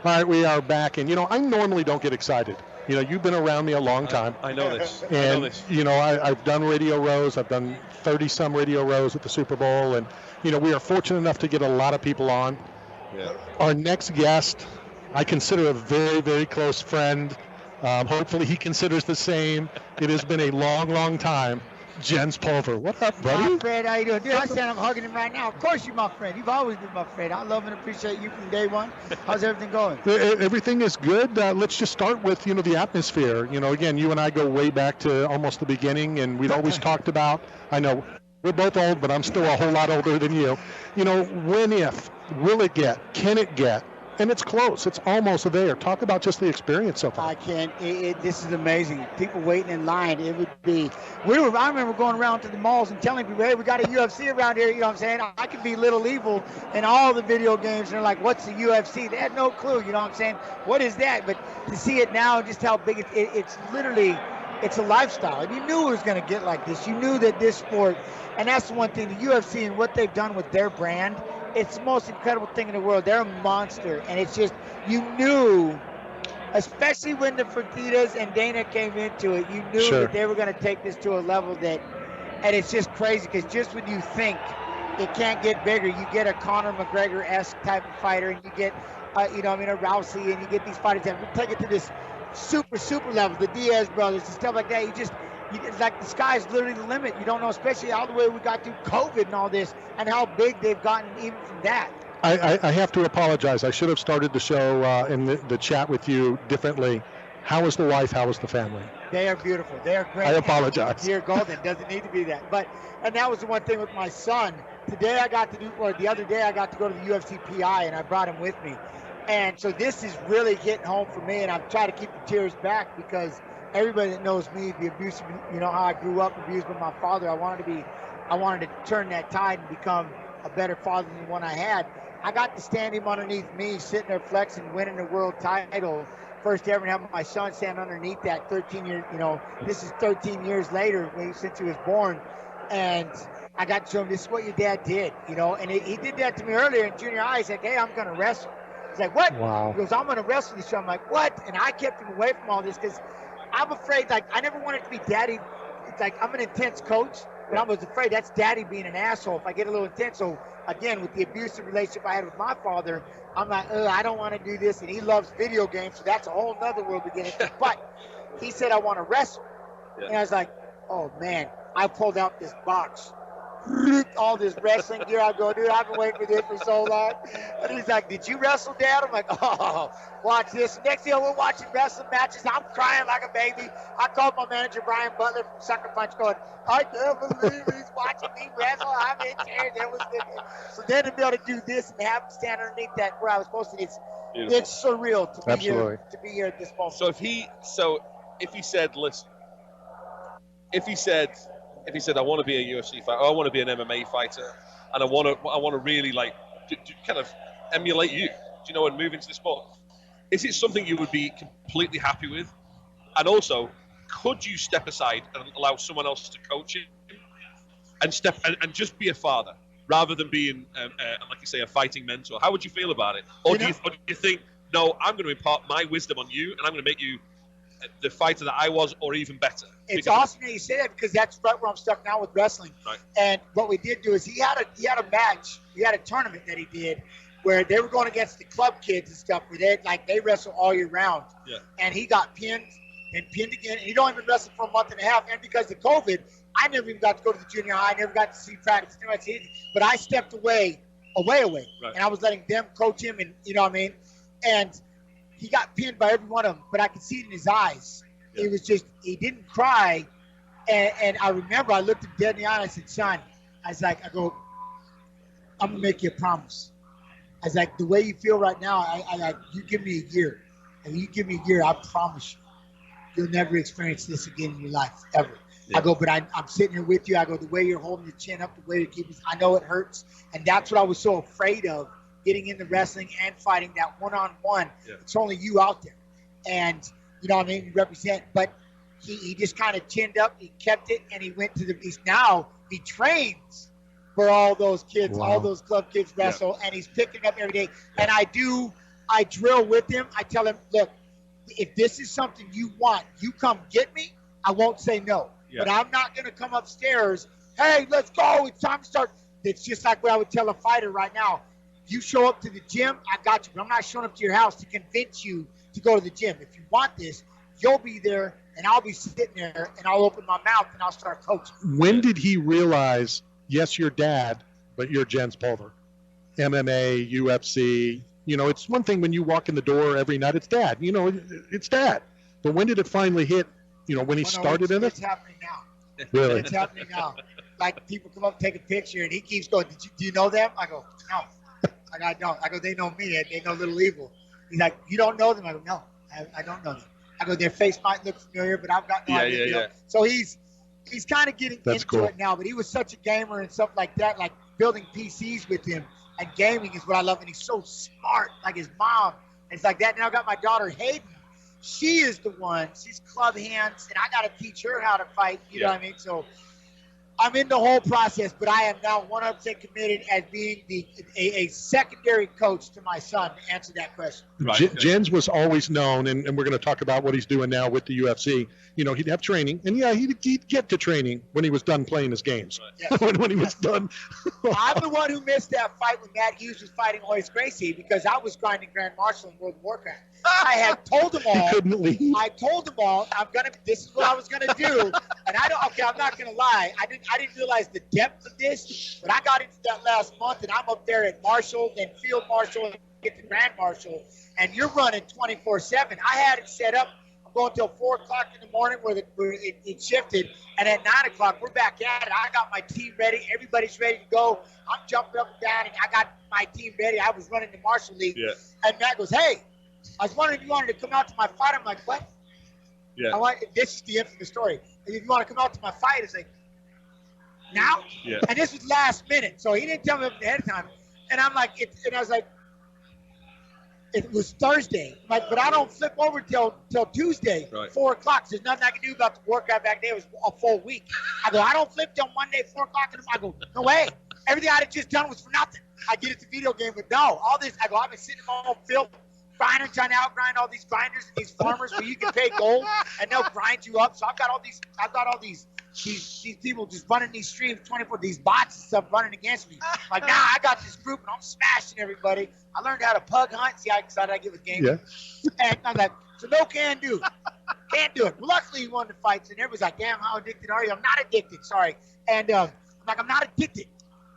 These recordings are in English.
right, we are back. And, I normally don't get excited. You've been around me a long time. I know this. And, I've done radio rows. I've done 30-some radio rows at the Super Bowl. And, we are fortunate enough to get a lot of people on. Yeah. Our next guest, I consider a very, very close friend. Hopefully he considers the same. It has been a long, long time. Jens Pulver. What up, buddy? My friend, how you doing? Dude, I said I'm hugging him right now. Of course you're my friend. You've always been my friend. I love and appreciate you from day one. How's everything going? Everything is good. Let's just start with, the atmosphere. Again, you and I go way back to almost the beginning, and we'd always talked about, I know we're both old, but I'm still a whole lot older than you. When, if, will it get, can it get? And it's close. It's almost there. Talk about just the experience so far. I can't. This is amazing. People waiting in line. It would be. I remember going around to the malls and telling people, "Hey, we got a UFC around here." You know what I'm saying? I could be Little Evil in all the video games. And they're like, "What's the UFC?" They had no clue. You know what I'm saying? What is that? But to see it now, just how big it's literally. It's a lifestyle. And you knew it was going to get like this. You knew that this sport, and that's the one thing, the UFC and what they've done with their brand. It's the most incredible thing in the world. They're a monster. And it's just, you knew, especially when the Fertittas and Dana came into it, you knew that they were going to take this to a level that, and it's just crazy because just when you think it can't get bigger, you get a Conor McGregor-esque type of fighter, and you get, a Rousey, and you get these fighters that will take it to this super level, the Diaz brothers and stuff like that. It's like the sky's literally the limit. You don't know, especially how the way we got through COVID and all this, and how big they've gotten even from that. I have to apologize. I should have started the show in the chat with you differently. How is the wife? How is the family? They are beautiful. They are great. I apologize. Dear Golden doesn't need to be that. And that was the one thing with my son. The other day I got to go to the UFC PI, and I brought him with me. And so this is really hitting home for me, and I'm trying to keep the tears back because everybody that knows me, the abusive, how I grew up abused by my father, I wanted to turn that tide and become a better father than the one I had. I got to stand him underneath me, sitting there flexing, winning the world title. First ever, and have my son stand underneath that 13 years, this is 13 years later since he was born. And I got to show him, this is what your dad did, and he did that to me earlier in junior high. He's like, hey, I'm going to wrestle. He's like, what? Wow. He goes, I'm going to wrestle this show. I'm like, what? And I kept him away from all this because I'm afraid, I never wanted to be daddy. It's like, I'm an intense coach, but I was afraid that's daddy being an asshole if I get a little intense. So, again, with the abusive relationship I had with my father, I'm like, I don't want to do this. And he loves video games, so that's a whole nother world beginning. But he said, I want to wrestle. Yeah. And I was like, oh, man. I pulled out this box. All this wrestling gear. I go, dude, I've been waiting for this for so long. And he's like, did you wrestle, Dad? I'm like, oh, watch this. Next thing we're watching wrestling matches. I'm crying like a baby. I called my manager, Brian Butler from Sucker Punch, going, I can't believe he's watching me wrestle. I'm in tears. It was good. So then to be able to do this and have him stand underneath that where I was supposed to, it's surreal to be here at this moment. So if he said, listen, if he said, I want to be a UFC fighter, or I want to be an MMA fighter, and I want to really kind of emulate you, and move into the sport. Is it something you would be completely happy with? And also, could you step aside and allow someone else to coach you, and just be a father rather than being, like you say, a fighting mentor? How would you feel about it? Or do you think, no, I'm going to impart my wisdom on you, and I'm going to make you the fighter that I was, or even better? It's awesome that you say that because that's right where I'm stuck now with wrestling. Right. And what we did do is he had a match, he had a tournament that he did where they were going against the club kids and stuff where they wrestle all year round. Yeah. And he got pinned and pinned again. And he don't even wrestle for a month and a half. And because of COVID, I never even got to go to the junior high. I never got to see practice. But I stepped away. Right. And I was letting them coach him, and you know what I mean? And he got pinned by every one of them, but I could see it in his eyes. Yeah. It was just, he didn't cry. And I remember I looked him dead in the eye and I said, son, I'm going to make you a promise. I was like, the way you feel right now, you give me a year. And you give me a year, I promise you'll never experience this again in your life, ever. Yeah. I go, but I'm sitting here with you. I go, the way you're holding your chin up, the way you keep it, I know it hurts. And that's what I was so afraid of. Getting into wrestling and fighting that one-on-one. Yeah. It's only you out there. And, you know what I mean, you represent. But he just kind of chinned up. He kept it, and he went to he trains for all those kids, all those club kids wrestle, and he's picking up every day. And I do I drill with him. I tell him, look, if this is something you want, you come get me. I won't say no. Yeah. But I'm not going to come upstairs. Hey, let's go. It's time to start. It's just like what I would tell a fighter right now. You show up to the gym, I got you. But I'm not showing up to your house to convince you to go to the gym. If you want this, you'll be there, and I'll be sitting there, and I'll open my mouth, and I'll start coaching. When did he realize, yes, you're dad, but you're Jens Pulver? MMA, UFC, you know, it's one thing when you walk in the door every night, it's dad. You know, it's dad. But when did it finally hit, you know, when he started in it? It's happening now. Really? It's happening now. Like, people come up and take a picture, and he keeps going, do you know them? I go, no. I don't. I go, they know me. They know Little Evil. He's like, you don't know them? I go, no, I don't know them. I go, their face might look familiar, but I've got no idea. Yeah. So he's kind of getting into it now, but he was such a gamer and stuff like that, like building PCs with him. And gaming is what I love, and he's so smart, like his mom. And it's like that. Now I got my daughter Hayden. She is the one. She's club hands, and I got to teach her how to fight. You know what I mean? So I'm in the whole process, but I am now 100% committed as being a secondary coach to my son to answer that question. Right. Jens was always known, and we're going to talk about what he's doing now with the UFC. You know, he'd have training, and yeah, he'd get to training when he was done playing his games. Right. Yes. when he was done. I'm the one who missed that fight when Matt Hughes was fighting Royce Gracie because I was grinding Grand Marshal in World of Warcraft. I had told them all. He couldn't leave. I told them all, this is what I was gonna do. And I'm not gonna lie. I didn't realize the depth of this, but I got into that last month, and I'm up there at Marshal, then Field Marshal, and get to Grand Marshal, and you're running 24/7. I had it set up. I'm going till 4 o'clock in the morning where it shifted, and at 9 o'clock we're back at it. I got my team ready. Everybody's ready to go. I'm jumping up and down, and I got my team ready. I was running the Marshal League, and Matt goes, "Hey, I was wondering if you wanted to come out to my fight." I'm like, "What?" Yeah. This is the infamous story. If you want to come out to my fight, it's like, now? Yeah. And this was last minute, so he didn't tell me ahead of time. And I'm like, and I was like, it was Thursday. I'm like, but I don't flip over till Tuesday, 4 o'clock. So there's nothing I can do about the workout back there. It was a full week. I go, I don't flip till Monday, 4 o'clock. I go, no way. Everything I had just done was for nothing. I get it to video game, but no, all this. I go, I've been sitting in my home field, grinding, trying to outgrind all these grinders and these farmers where you can pay gold and they'll grind you up. So I've got all these people just running these streams 24, these bots and stuff running against me. Like, now I got this group and I'm smashing everybody. I learned how to pug hunt. See how excited I get with games. Yeah. And I'm like, so no can do. Can't do it. Well, luckily he won the fights, and everybody's like, damn, how addicted are you? I'm not addicted, sorry. And I'm like, I'm not addicted.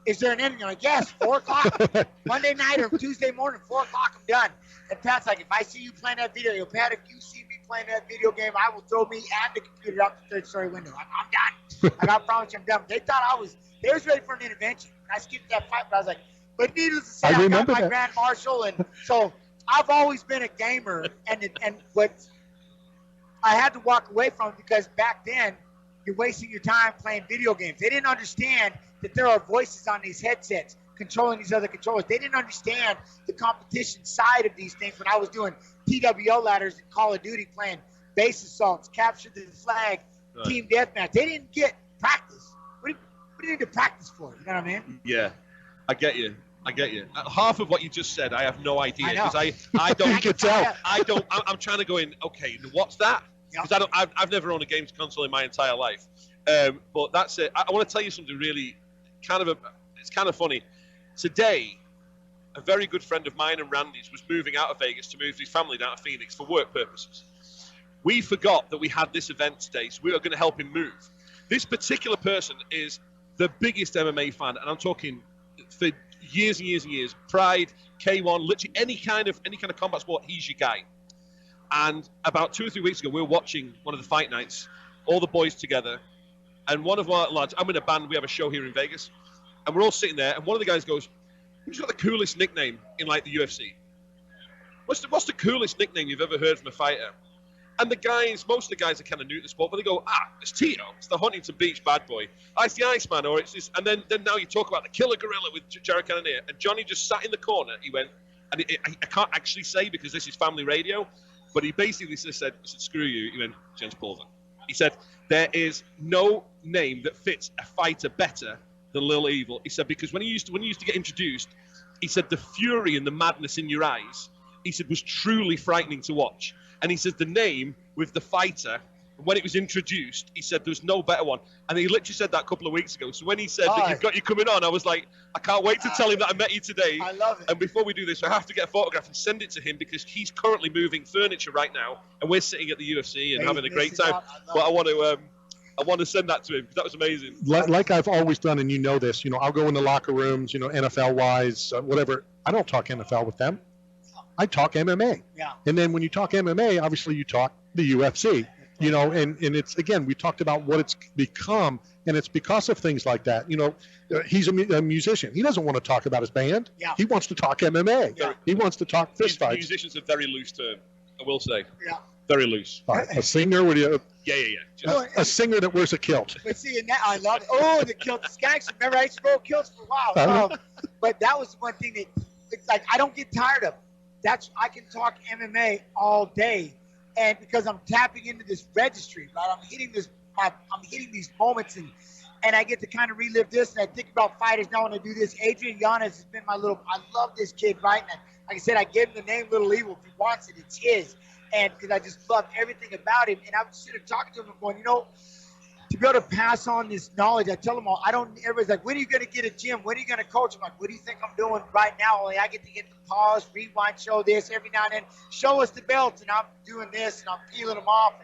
Is there an ending? I'm like, yes, 4 o'clock. Monday night or Tuesday morning, 4 o'clock, I'm done. And Pat's like, if I see you playing that video, Pat, if you see me playing that video game, I will throw me and the computer out the third-story window. I'm done. I promise you I'm done. They thought they was ready for an intervention. I skipped that fight, but I was like, but needless to say, I got my Grand Marshal. And so I've always been a gamer. And what I had to walk away from, because back then, you're wasting your time playing video games. They didn't understand that there are voices on these headsets controlling these other controllers. They didn't understand the competition side of these things when I was doing TWO ladders in Call of Duty, playing base assaults, capture the flag, team deathmatch. They didn't get practice. What do you need to practice for? You know what I mean? Yeah, I get you. Half of what you just said, I have no idea, because I don't. I'm trying to go in. Okay, what's that? Because I've never owned a games console in my entire life. But that's it. I want to tell you something really it's kind of funny. Today, a very good friend of mine and Randy's was moving out of Vegas to move his family down to Phoenix for work purposes. We forgot that we had this event today, so we are going to help him move. This particular person is the biggest MMA fan, and I'm talking for years and years and years. Pride, K1, literally any kind of combat sport, he's your guy. And about 2 or 3 weeks ago, we were watching one of the fight nights, all the boys together, and one of our lads, I'm in a band, we have a show here in Vegas, and we're all sitting there, and one of the guys goes, who's got the coolest nickname in, like, the UFC? What's the coolest nickname you've ever heard from a fighter? And most of the guys are kind of new to the sport, but they go, it's Tito, it's the Huntington Beach bad boy. It's the Iceman, or it's this. And then now you talk about the Killer Gorilla with Jared Cannonier, and Johnny just sat in the corner, he went, and I can't actually say because this is family radio, but he basically just said, screw you, he went, Jens Pulver. He said, there is no name that fits a fighter better than Little Evil. He said, because when he used to get introduced, he said, the fury and the madness in your eyes he said, was truly frightening to watch. And he said the name with the fighter, when it was introduced, he said there was no better one. And he literally said that a couple of weeks ago. So when he said that you've got you coming on, I was like, I can't wait to tell him that I met you today. I love it. And before we do this, I have to get a photograph and send it to him because he's currently moving furniture right now, and we're sitting at the UFC and having a great time. But I want to send that to him because that was amazing. Like I've always done, and you know this. I'll go in the locker rooms, NFL wise, whatever. I don't talk NFL with them. I talk MMA. Yeah. And then when you talk MMA, obviously you talk the UFC. And it's, again, we talked about what it's become, and it's because of things like that. He's a musician. He doesn't want to talk about his band. Yeah. He wants to talk MMA. Yeah. He wants to talk fist fights. Musician's a very loose term, I will say. Yeah. Very loose. A singer? Yeah. A singer that wears a kilt. But see, and that, I love it. Oh, the kilt, the skanks. Remember, I used to wear kilts for a while. But that was one thing that, it's like, I don't get tired of. I can talk MMA all day. And because I'm tapping into this registry, right? I'm hitting these moments, and I get to kind of relive this. And I think about fighters now when I do this. Adrian Yanez has been I love this kid, right? And like I said, I gave him the name Little Evil. If he wants it, it's his. And because I just love everything about him. And I was sitting talking to him and going, to be able to pass on this knowledge, I tell them all, everybody's like, when are you going to get a gym? When are you going to coach? I'm like, what do you think I'm doing right now? Only I get to get the pause, rewind, show this every now and then, show us the belts, and I'm doing this, and I'm peeling them off.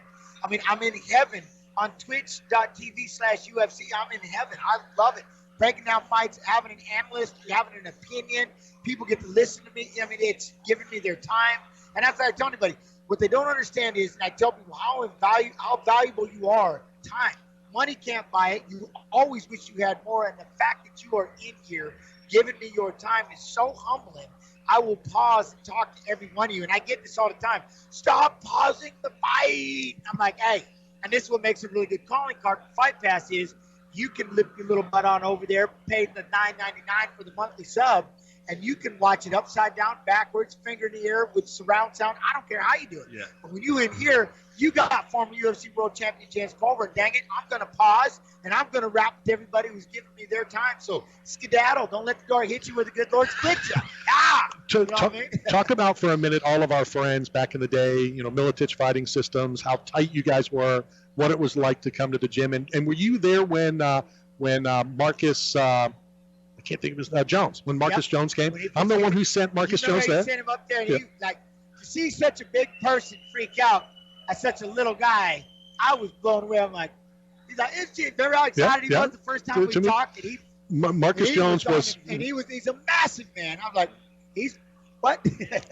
And, I'm in heaven on twitch.tv/UFC. I'm in heaven. I love it. Breaking down fights, having an analyst, having an opinion. People get to listen to me. It's giving me their time. And that's what I tell anybody. What they don't understand is, and I tell people how valuable you are, time. Money can't buy it. You always wish you had more. And the fact that you are in here giving me your time is so humbling. I will pause and talk to every one of you. And I get this all the time. Stop pausing the fight. I'm like, hey, and this is what makes a really good calling card for Fight Pass is you can lift your little butt on over there, pay the $9.99 for the monthly sub, and you can watch it upside down, backwards, finger in the air with surround sound. I don't care how you do it. Yeah. But when you in here, you got former UFC World Champion James Pulver. And dang it, I'm going to pause, and I'm going to rap with everybody who's giving me their time. So skedaddle. Don't let the door hit you where the good Lord splits you. Talk about for a minute all of our friends back in the day, Militich Fighting Systems, how tight you guys were, what it was like to come to the gym. And were you there when Marcus I can't think of his Jones. When Marcus Jones came, I'm the one who sent Marcus Jones there. Sent him up there, and he, to see such a big person freak out at such a little guy, I was blown away. I'm like, he's like, remember how excited he was the first time we talked? And Marcus Jones was, and he's a massive man. I'm like, he's what?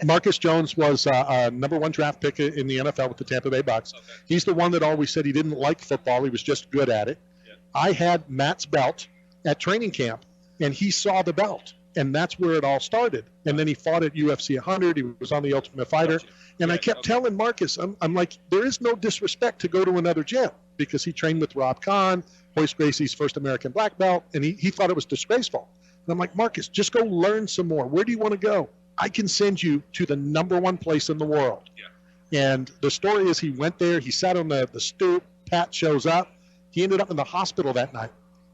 Marcus Jones was a number 1 draft pick in the NFL with the Tampa Bay Bucks. Okay. He's the one that always said he didn't like football. He was just good at it. Yeah. I had Matt's belt at training camp, and he saw the belt, and that's where it all started. And then he fought at UFC 100. He was on the Ultimate Fighter. Gotcha. And I kept telling Marcus, I'm like, there is no disrespect to go to another gym because he trained with Rob Kahn, Hoist Gracie's first American black belt, and he thought it was disgraceful. And I'm like, Marcus, just go learn some more. Where do you want to go? I can send you to the number 1 place in the world. Yeah. And the story is he went there. He sat on the stoop. Pat shows up. He ended up in the hospital that night.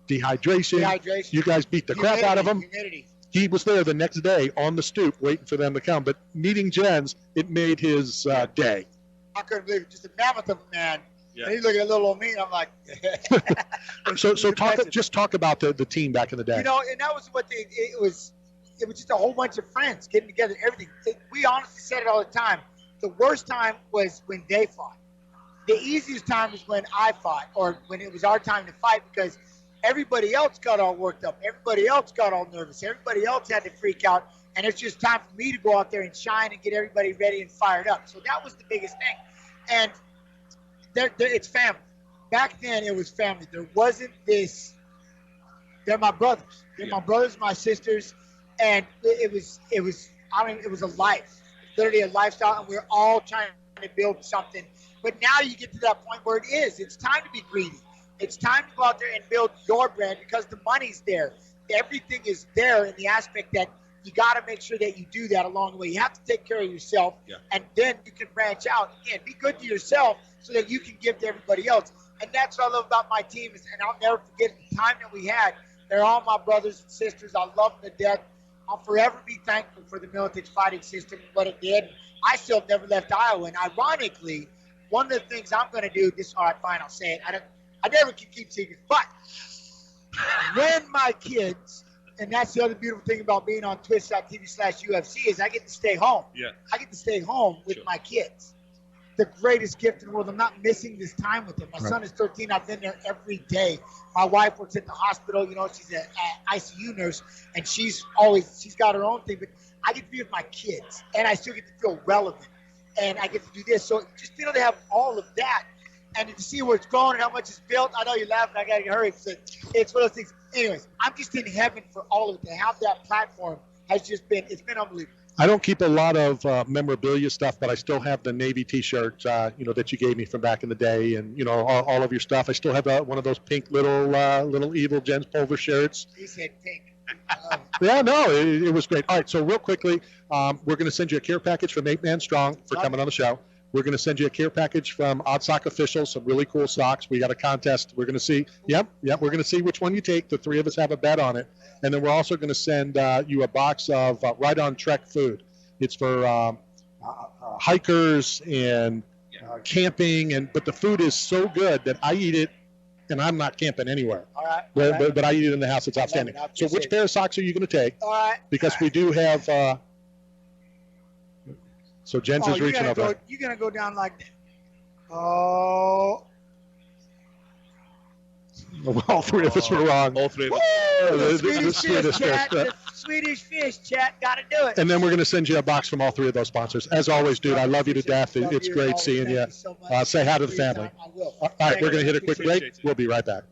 Dehydration. You guys beat the crap out of him. Humidity. He was there the next day on the stoop waiting for them to come. But meeting Jens, it made his day. I couldn't believe it. Just a mammoth of a man. Yeah. And he looked at little old me, and I'm like. So talk about the team back in the day. And that was what it was just a whole bunch of friends getting together, everything. We honestly said it all the time. The worst time was when they fought. The easiest time is when I fought or when it was our time to fight because everybody else got all worked up. Everybody else got all nervous. Everybody else had to freak out. And it's just time for me to go out there and shine and get everybody ready and fired up. So that was the biggest thing. And it's family. Back then, it was family. There wasn't this. They're my brothers. They're my brothers, my sisters. And it was a life, literally a lifestyle. And we're all trying to build something. But now you get to that point where it's time to be greedy. It's time to go out there and build your brand because the money's there. Everything is there in the aspect that you got to make sure that you do that along the way. You have to take care of yourself, and then you can branch out. Again, be good to yourself so that you can give to everybody else. And that's what I love about my team. And I'll never forget the time that we had. They're all my brothers and sisters. I love them to death. I'll forever be thankful for the military fighting system and what it did. I still have never left Iowa. And ironically, one of the things I'm going to do this, all right, fine, I'll say it. I never can keep secrets, but when my kids, and that's the other beautiful thing about being on Twitch.tv/UFC is I get to stay home. Yeah. I get to stay home with my kids. The greatest gift in the world. I'm not missing this time with them. My son is 13. I've been there every day. My wife works at the hospital. You know, she's an ICU nurse, and she's got her own thing. But I get to be with my kids, and I still get to feel relevant, and I get to do this. So just being able to have all of that, and to see where it's going and how much it's built. I know you're laughing. I got to hurry. It's one of those things. Anyways, I'm just in heaven for all of it. To have that platform has just been, it's been unbelievable. I don't keep a lot of memorabilia stuff, but I still have the Navy T-shirts, that you gave me from back in the day, and all of your stuff. I still have one of those pink little evil Jens Pulver shirts. He said pink. Yeah, no, it was great. All right, so real quickly, we're going to send you a care package from 8 Man Strong for coming on the show. We're going to send you a care package from Odd Sock Officials, some really cool socks. We got a contest. We're going to see. Yep. We're going to see which one you take. The three of us have a bet on it. And then we're also going to send you a box of Right On Trek food. It's for hikers and camping, but the food is so good that I eat it, and I'm not camping anywhere. All right. But I eat it in the house. It's outstanding. So which pair of socks are you going to take? All right. Because we do have. So Jens is reaching over. You're going to go down like that. Oh. All three of us were wrong. All three of us. The Swedish fish, chat. Got to do it. And then we're going to send you a box from all three of those sponsors. As always, dude, I love you to death. It's great seeing you. Say hi to the family. I will. All right, we're going to hit a quick break. We'll be right back.